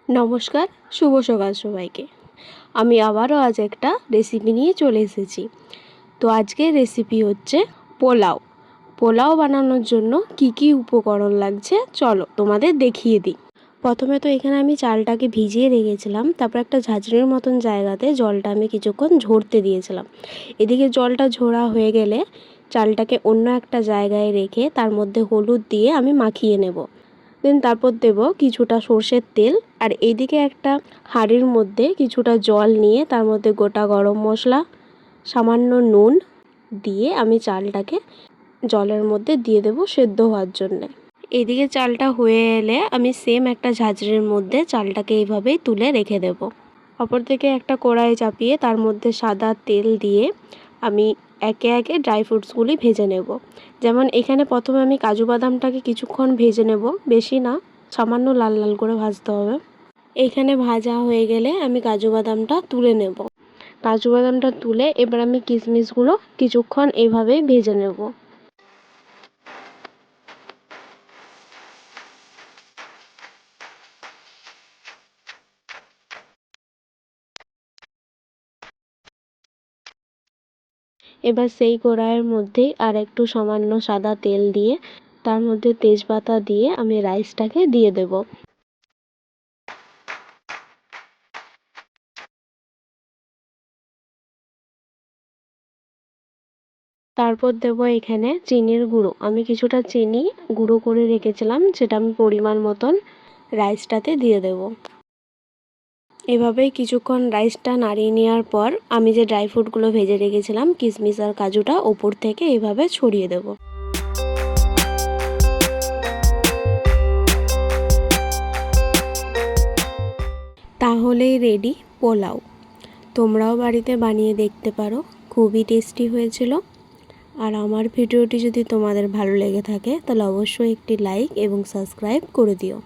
নমস্কার, শুভ সকাল সবাইকে। আমি আবারও আজ একটা রেসিপি নিয়ে চলে এসেছি। তো আজকের রেসিপি হচ্ছে পোলাও। পোলাও বানানোর জন্য কি কি উপকরণ লাগছে চলো তোমাদের দেখিয়ে দিই। প্রথমে তো এখানে আমি চালটাকে ভিজিয়ে রেখেছিলাম, তারপর একটা ঝাঁঝরির মতন জায়গাতে জলটা আমি কিছুক্ষণ ঝরতে দিয়েছিলাম। এদিকে জলটা ঝরা হয়ে গেলে চালটাকে অন্য একটা জায়গায় রেখে তার মধ্যে হলুদ দিয়ে আমি মাখিয়ে নেব। দেন তারপর দেব কিছুটা সর্ষের তেল, আর এইদিকে একটা হাঁড়ির মধ্যে কিছুটা জল নিয়ে তার মধ্যে গোটা গরম মশলা, সামান্য নুন দিয়ে আমি চালটাকে জলের মধ্যে দিয়ে দেব সেদ্ধ হওয়ার জন্যে। এদিকে চালটা হয়ে এলে আমি সেম একটা ঝাঁঝরির মধ্যে চালটাকে এইভাবেই তুলে রেখে দেব। অপর থেকে একটা কড়াই চাপিয়ে তার মধ্যে সাদা তেল দিয়ে আমি একে একে ড্রাই ফ্রুটসগুলি ভেজে নেব। যেমন এখানে প্রথমে আমি কাজু বাদামটাকে কিছুক্ষণ ভেজে নেব, বেশি না, সামান্য লাল লাল করে ভাজতে হবে। এইখানে ভাজা হয়ে গেলে আমি কাজু বাদামটা তুলে নেব। কাজু বাদামটা তুলে এবার আমি কিশমিশগুলো কিছুক্ষণ এইভাবেই ভেজে নেব। এবার সেই কড়াইয়ের মধ্যেই আর একটু সামান্য সাদা তেল দিয়ে তার মধ্যে তেজপাতা দিয়ে আমি রাইসটাকে দিয়ে দেব। তারপর দেব এখানে চিনির গুঁড়ো। আমি কিছুটা চিনি গুঁড়ো করে রেখেছিলাম, সেটা আমি পরিমাণ মতন রাইসটাতে দিয়ে দেব। এভাবেই কিছুক্ষণ রাইসটা নাড়িয়ে নেওয়ার পর আমি যে ড্রাই ফ্রুটগুলো ভেজে রেখেছিলাম কিশমিশ আর কাজুটা ওপর থেকে এইভাবে ছড়িয়ে দেব। তাহলেই রেডি পোলাও। তোমরাও বাড়িতে বানিয়ে দেখতে পারো, খুবই টেস্টি হয়েছিল। আর আমার ভিডিওটি যদি তোমাদের ভালো লেগে থাকে তাহলে অবশ্যই একটি লাইক এবং সাবস্ক্রাইব করে দিও।